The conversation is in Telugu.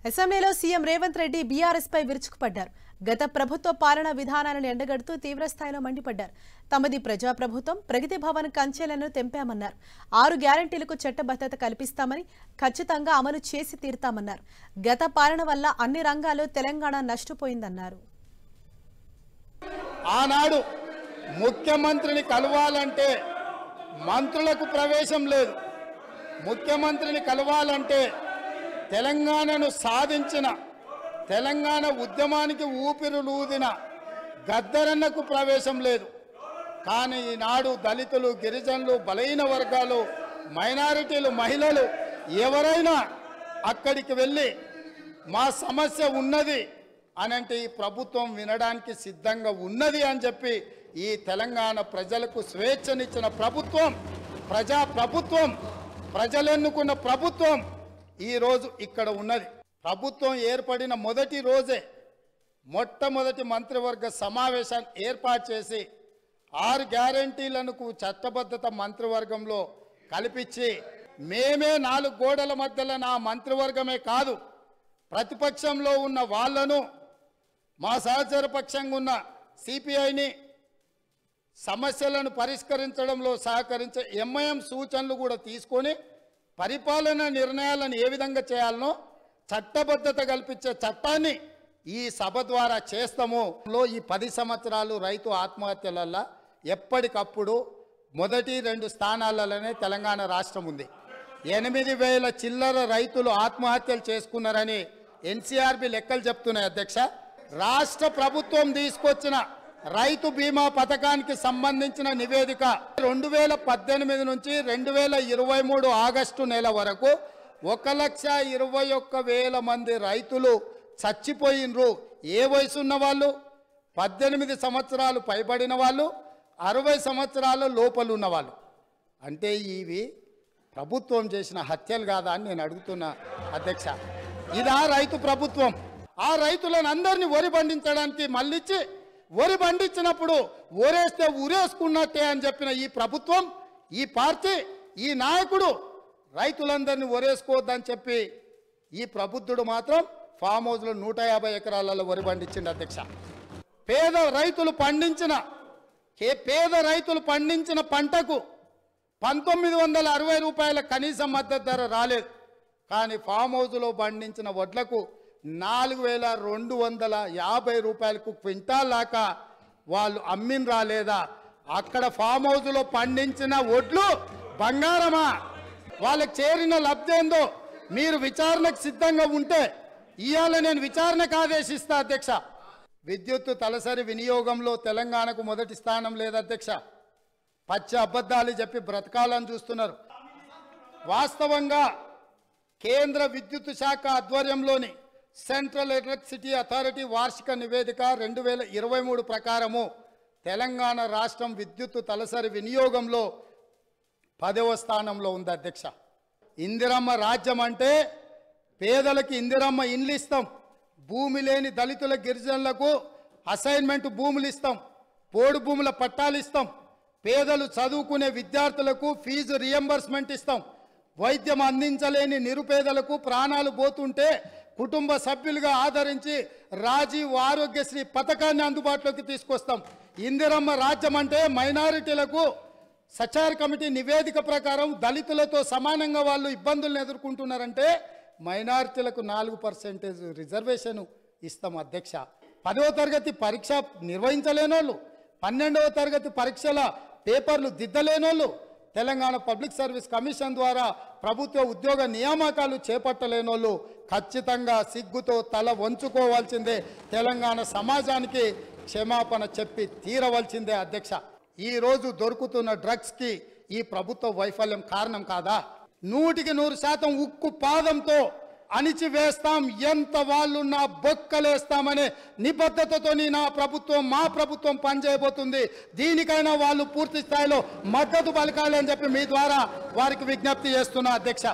అసెంబ్లీలో సీఎం రేవంత్ రెడ్డి బీఆర్ఎస్ పై విరుచుకుపడ్డారు. గత ప్రభుత్వ పాలన విధానాలను ఎండగడుతూ తీవ్రస్థాయిలో మండిపడ్డారు. తమది ప్రజాప్రభుత్వం, ప్రగతి భవన్ కంచెలను తెంపామన్నారు. 6 గ్యారంటీలకు చట్టబద్ధత కల్పిస్తామని, ఖచ్చితంగా అమలు చేసి తీరుతామన్నారు. గత పాలన వల్ల అన్ని రంగాల్లో తెలంగాణ నష్టపోయిందన్నారు. ఆనాడు ముఖ్యమంత్రిని కలవాలంటే మంత్రులకు ప్రవేశం లేదు. ముఖ్యమంత్రిని కలవాలంటే తెలంగాణను సాధించిన, తెలంగాణ ఉద్యమానికి ఊపిరులూదిన గద్దరన్నకు ప్రవేశం లేదు. కానీ ఈనాడు దళితులు, గిరిజనులు, బలహీన వర్గాలు, మైనారిటీలు, మహిళలు ఎవరైనా అక్కడికి వెళ్ళి మా సమస్య ఉన్నది అనంటే ఈ ప్రభుత్వం వినడానికి సిద్ధంగా ఉన్నది అని చెప్పి ఈ తెలంగాణ ప్రజలకు స్వేచ్ఛనిచ్చిన ప్రభుత్వం, ప్రజాప్రభుత్వం, ప్రజలెన్నుకున్న ప్రభుత్వం ఈరోజు ఇక్కడ ఉన్నది. ప్రభుత్వం ఏర్పడిన మొదటి రోజే మొట్టమొదటి మంత్రివర్గ సమావేశాన్ని ఏర్పాటు చేసి 6 గ్యారంటీలను చట్టబద్ధత మంత్రివర్గంలో కల్పించి, మేమే 4 గోడల మధ్యలో నా మంత్రివర్గమే కాదు, ప్రతిపక్షంలో ఉన్న వాళ్లను, మా సహచర పక్షంగా ఉన్న సిపిఐని సమస్యలను పరిష్కరించడంలో సహకరించే ఎంఐఎం సూచనలు కూడా తీసుకొని పరిపాలన నిర్ణయాలను ఏ విధంగా చేయాలనో చట్టబద్ధత కల్పించే చట్టాన్ని ఈ సభ ద్వారా చేస్తాము. ఈ 10 సంవత్సరాలు రైతు ఆత్మహత్యలల్ల ఎప్పటికప్పుడు మొదటి 2 స్థానాలలోనే తెలంగాణ రాష్ట్రం ఉంది. 8,000 చిల్లర రైతులు ఆత్మహత్యలు చేసుకున్నారని ఎన్సీఆర్బీ లెక్కలు చెప్తున్నాయి. అధ్యక్ష, రాష్ట్ర ప్రభుత్వం తీసుకొచ్చిన రైతు బీమా పథకానికి సంబంధించిన నివేదిక 2018 నుంచి 2023 ఆగస్టు నెల వరకు 1,21,000 మంది రైతులు చచ్చిపోయినరు. ఏ వయసు ఉన్న వాళ్ళు? 18 సంవత్సరాలు పైబడిన వాళ్ళు, 60 సంవత్సరాల లోపల ఉన్న వాళ్ళు. అంటే ఇవి ప్రభుత్వం చేసిన హత్యలు కాదా అని నేను అడుగుతున్నా అధ్యక్ష. ఇదా రైతు ప్రభుత్వం? ఆ రైతులను అందరినీ వరి పండించడానికి మళ్ళించి, వరి పండించినప్పుడు ఊరేస్తే ఊరేసుకున్నట్టే అని చెప్పిన ఈ ప్రభుత్వం, ఈ పార్టీ, ఈ నాయకుడు రైతులందరినీ ఊరేసుకోవద్దని చెప్పి ఈ ప్రబుద్ధుడు మాత్రం ఫామ్ హౌస్లో 150 ఎకరాలలో వరి పండించింది. అధ్యక్ష, పేద రైతులు పండించిన పంటకు 1,960 రూపాయల కనీస మద్దతు ధర రాలేదు. కానీ ఫామ్ హౌస్లో పండించిన వడ్లకు 4,250 రూపాయలకు క్వింటాల్ దాకా వాళ్ళు అమ్మిన రాలేదా? అక్కడ ఫామ్ హౌస్లో పండించిన వడ్లు బంగారమా? వాళ్ళకి చేరిన లబ్ధి ఏందో మీరు విచారణకు సిద్ధంగా ఉంటే ఇవాళ నేను విచారణకు ఆదేశిస్తా. అధ్యక్ష, విద్యుత్తు తలసరి వినియోగంలో తెలంగాణకు మొదటి స్థానం లేదు. అధ్యక్ష, పచ్చ అబద్ధాలు చెప్పి బ్రతకాలని చూస్తున్నారు. వాస్తవంగా కేంద్ర విద్యుత్ శాఖ ఆధ్వర్యంలోని సెంట్రల్ ఎలక్ట్రిసిటీ అథారిటీ వార్షిక నివేదిక 2023 ప్రకారము తెలంగాణ రాష్ట్రం విద్యుత్తు తలసరి వినియోగంలో 10వ స్థానంలో ఉంది. అధ్యక్ష, ఇందిరమ్మ రాజ్యం అంటే పేదలకు ఇందిరమ్మ ఇండ్లు ఇస్తాం, భూమి లేని దళితుల, గిరిజనులకు అసైన్మెంట్ భూములు ఇస్తాం, పోడు భూముల పట్టాలు ఇస్తాం, పేదలు చదువుకునే విద్యార్థులకు ఫీజు రియంబర్స్మెంట్ ఇస్తాం, వైద్యం అందించలేని నిరుపేదలకు ప్రాణాలు పోతుంటే కుటుంబ సభ్యులుగా ఆదరించి రాజీవ్ ఆరోగ్యశ్రీ పథకాన్ని అందుబాటులోకి తీసుకొస్తాం. ఇందిరమ్మ రాజ్యం అంటే మైనారిటీలకు సచార్ కమిటీ నివేదిక ప్రకారం దళితులతో సమానంగా వాళ్ళు ఇబ్బందులను ఎదుర్కొంటున్నారంటే మైనారిటీలకు 4% రిజర్వేషన్ ఇస్తాం. అధ్యక్ష, 10వ తరగతి పరీక్ష నిర్వహించలేనోళ్ళు, 12వ తరగతి పరీక్షల పేపర్లు దిద్దలేనోళ్ళు, తెలంగాణ పబ్లిక్ సర్వీస్ కమిషన్ ద్వారా ప్రభుత్వ ఉద్యోగ నియామకాలు చేపట్టలేనోళ్ళు ఖచ్చితంగా సిగ్గుతో తల వంచుకోవాల్సిందే. తెలంగాణ సమాజానికి క్షమాపణ చెప్పి తీరవలసిందే. అధ్యక్ష, ఈరోజు దొరుకుతున్న డ్రగ్స్కి ఈ ప్రభుత్వ వైఫల్యం కారణం కాదా? 100% ఉక్కు పాదంతో అణిచివేస్తాం, ఎంత వాళ్ళున్నా బొక్కలేస్తామనే నిబద్ధతతో నా ప్రభుత్వం, మా ప్రభుత్వం పనిచేయబోతుంది. దీనికైనా వాళ్ళు పూర్తి స్థాయిలో మద్దతు పలకాలి అని చెప్పి మీ ద్వారా వారికి విజ్ఞప్తి చేస్తున్నా. అధ్యక్ష.